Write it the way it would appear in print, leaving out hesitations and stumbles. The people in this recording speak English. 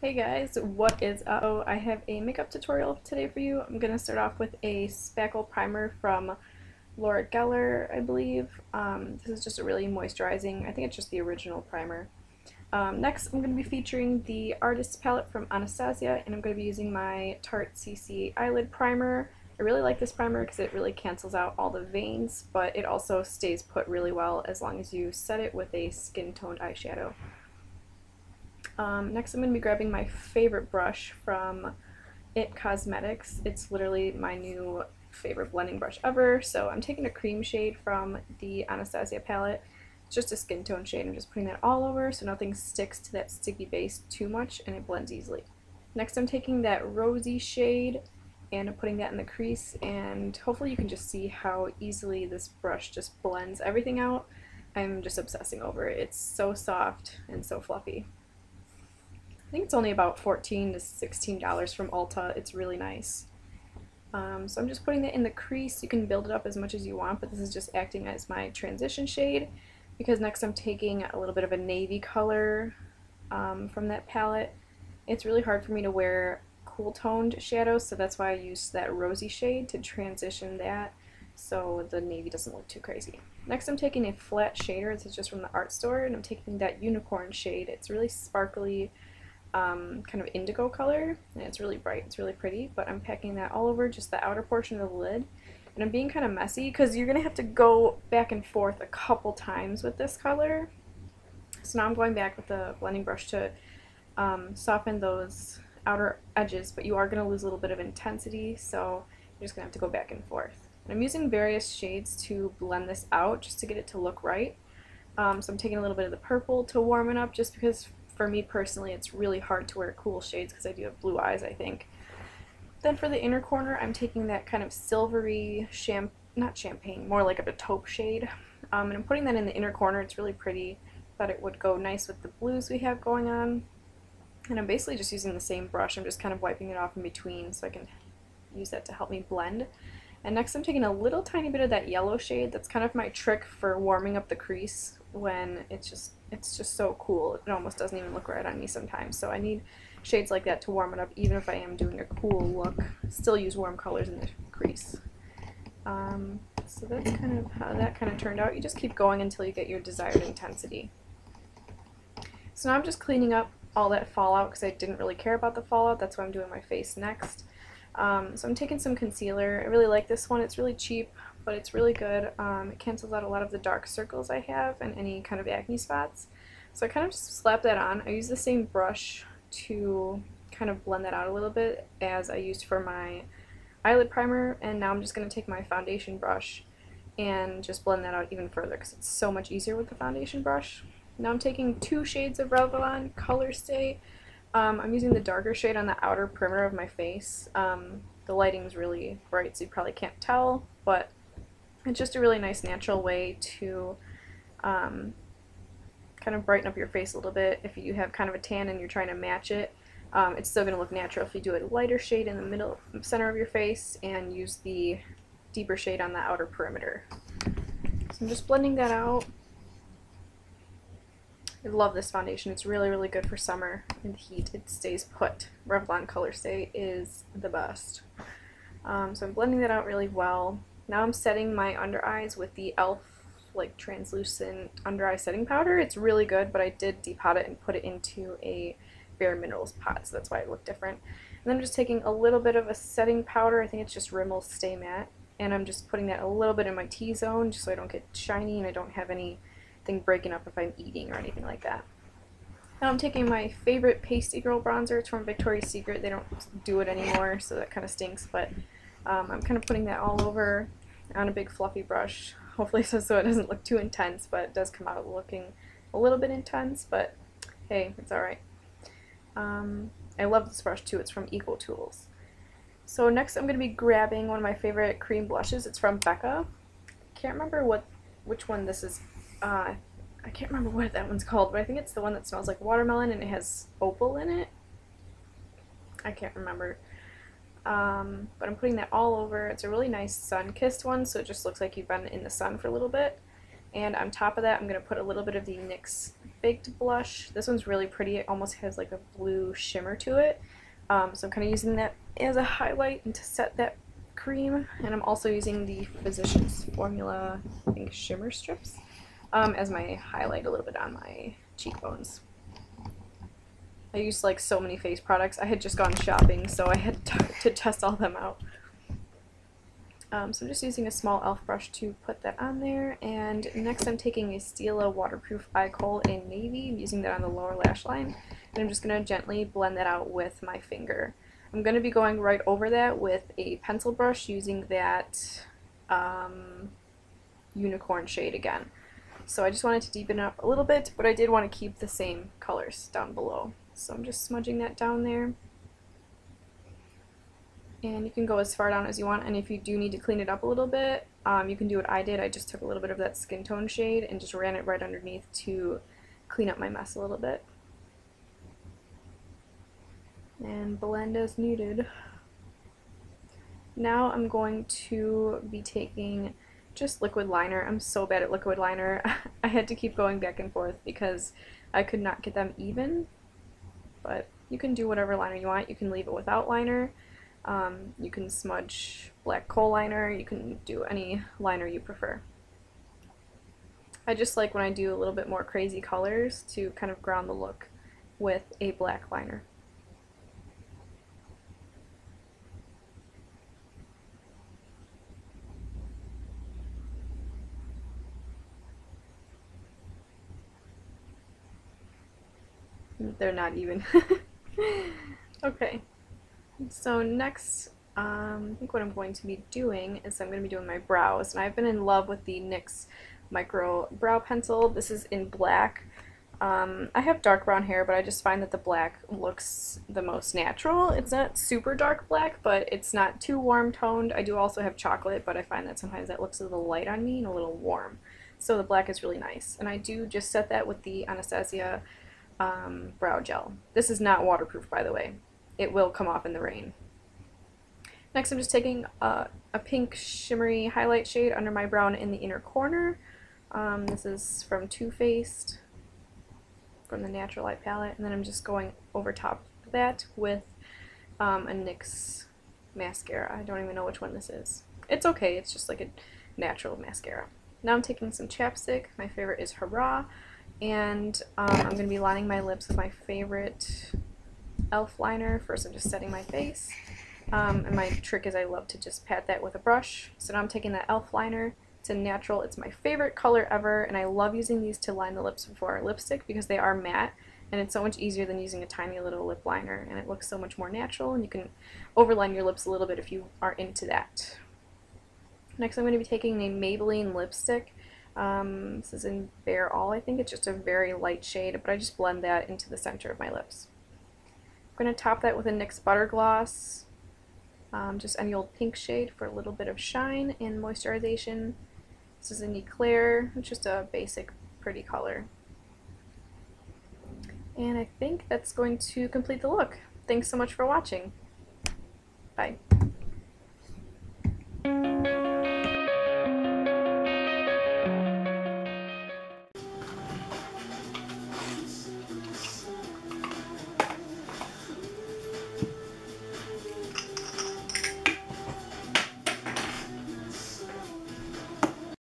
Hey guys, what is up? So I have a makeup tutorial today for you. I'm going to start off with a spackle primer from Laura Geller, I believe. This is just a really moisturizing, I think it's just the original primer. Next, I'm going to be featuring the Artist palette from Anastasia, and I'm going to be using my Tarte CC eyelid primer. I really like this primer because it really cancels out all the veins, but it also stays put really well as long as you set it with a skin-toned eyeshadow. Next I'm going to be grabbing my favorite brush from It Cosmetics. It's literally my new favorite blending brush ever. So I'm taking a cream shade from the Anastasia palette. It's just a skin tone shade. I'm just putting that all over so nothing sticks to that sticky base too much and it blends easily. Next I'm taking that rosy shade and I'm putting that in the crease, and hopefully you can just see how easily this brush just blends everything out. I'm just obsessing over it. It's so soft and so fluffy. I think it's only about $14 to $16 from Ulta. It's really nice. So I'm just putting that in the crease. You can build it up as much as you want, but this is just acting as my transition shade, because next I'm taking a little bit of a navy color from that palette. It's really hard for me to wear cool toned shadows, so that's why I used that rosy shade to transition that so the navy doesn't look too crazy. Next I'm taking a flat shader. This is just from the art store, and I'm taking that unicorn shade. It's really sparkly, kind of indigo color, and it's really bright. It's really pretty, but I'm packing that all over just the outer portion of the lid. And I'm being kind of messy because you're going to have to go back and forth a couple times with this color. So now I'm going back with the blending brush to soften those outer edges, but you are going to lose a little bit of intensity, so you're just going to have to go back and forth. And I'm using various shades to blend this out just to get it to look right. So I'm taking a little bit of the purple to warm it up, just because for me personally it's really hard to wear cool shades because I do have blue eyes, I think. Then for the inner corner I'm taking that kind of silvery not champagne, more like a taupe shade, and I'm putting that in the inner corner. It's really pretty. Thought it would go nice with the blues we have going on. And I'm basically just using the same brush. I'm just kind of wiping it off in between so I can use that to help me blend. And next I'm taking a little tiny bit of that yellow shade. That's kind of my trick for warming up the crease when it's just so cool. It almost doesn't even look right on me sometimes. So I need shades like that to warm it up, even if I am doing a cool look. Still use warm colors in the crease. So that's kind of how that kind of turned out. You just keep going until you get your desired intensity. So now I'm just cleaning up all that fallout because I didn't really care about the fallout. That's why I'm doing my face next. So I'm taking some concealer. I really like this one. It's really cheap, but it's really good. It cancels out a lot of the dark circles I have and any kind of acne spots. So I kind of just slap that on. I use the same brush to kind of blend that out a little bit as I used for my eyelid primer, and now I'm just going to take my foundation brush and just blend that out even further because it's so much easier with the foundation brush. Now I'm taking 2 shades of Revlon Color Stay. I'm using the darker shade on the outer perimeter of my face. The lighting's really bright, so you probably can't tell, but it's just a really nice natural way to kind of brighten up your face a little bit. If you have kind of a tan and you're trying to match it, it's still going to look natural if you do a lighter shade in the middle center of your face and use the deeper shade on the outer perimeter. So I'm just blending that out. I love this foundation. It's really, really good for summer in the heat. It stays put. Revlon Color Stay is the best. So I'm blending that out really well. Now I'm setting my under eyes with the e.l.f. like translucent under eye setting powder. It's really good, but I did depot it and put it into a Bare Minerals pot, so that's why it looked different. And then I'm just taking a little bit of a setting powder. I think it's just Rimmel Stay Matte, and I'm just putting that a little bit in my T-zone just so I don't get shiny and I don't have anything breaking up if I'm eating or anything like that. Now I'm taking my favorite Pasty Girl bronzer. It's from Victoria's Secret. They don't do it anymore, so that kind of stinks, but I'm kind of putting that all over on a big fluffy brush, hopefully so it doesn't look too intense, but it does come out looking a little bit intense, but hey, it's alright. I love this brush too. It's from Eco Tools. So next I'm going to be grabbing one of my favorite cream blushes. It's from Becca. I can't remember which one this is. I can't remember what that one's called, but I think it's the one that smells like watermelon and it has opal in it. I can't remember. But I'm putting that all over. It's a really nice sun-kissed one, so it just looks like you've been in the sun for a little bit. And on top of that, I'm going to put a little bit of the NYX Baked blush. This one's really pretty. It almost has like a blue shimmer to it. So I'm kind of using that as a highlight and to set that cream. And I'm also using the Physicians Formula, I think, shimmer strips as my highlight a little bit on my cheekbones. I used like so many face products. I had just gone shopping, so I had to test all them out. So I'm just using a small e.l.f. brush to put that on there, and next I'm taking a Stila waterproof eye kohl in navy. I'm using that on the lower lash line, and I'm just going to gently blend that out with my finger. I'm going to be going right over that with a pencil brush using that unicorn shade again. So I just wanted to deepen it up a little bit, but I did want to keep the same colors down below. So I'm just smudging that down there. And you can go as far down as you want, and if you do need to clean it up a little bit, you can do what I did. I just took a little bit of that skin tone shade and just ran it right underneath to clean up my mess a little bit. And blend as needed. Now I'm going to be taking just liquid liner. I'm so bad at liquid liner. I had to keep going back and forth because I could not get them even, but you can do whatever liner you want. You can leave it without liner. You can smudge black kohl liner, you can do any liner you prefer. I just like when I do a little bit more crazy colors to kind of ground the look with a black liner. They're not even. Okay. So next, I think what I'm going to be doing is I'm going to be doing my brows, and I've been in love with the NYX Micro Brow Pencil. This is in black. I have dark brown hair, but I just find that the black looks the most natural. It's not super dark black, but it's not too warm toned. I do also have chocolate, but I find that sometimes that looks a little light on me and a little warm. So the black is really nice. And I do just set that with the Anastasia brow gel. This is not waterproof, by the way. It will come off in the rain. Next I'm just taking a pink shimmery highlight shade under my brow in the inner corner. This is from Too Faced, from the Natural Light palette, and then I'm just going over top of that with a NYX mascara. I don't even know which one this is. It's okay, it's just like a natural mascara. Now I'm taking some chapstick. My favorite is Hurrah, and I'm going to be lining my lips with my favorite e.l.f. liner. First I'm just setting my face, and my trick is I love to just pat that with a brush. So now I'm taking that e.l.f. liner. It's a natural, it's my favorite color ever, and I love using these to line the lips before lipstick because they are matte, and it's so much easier than using a tiny little lip liner, and it looks so much more natural, and you can overline your lips a little bit if you are into that. Next I'm going to be taking a Maybelline lipstick. This is in Bare All, I think. It's just a very light shade, but I just blend that into the center of my lips. I'm going to top that with a NYX Butter Gloss, just any old pink shade for a little bit of shine and moisturization. This is in Eclair. It's just a basic, pretty color. And I think that's going to complete the look. Thanks so much for watching. Bye.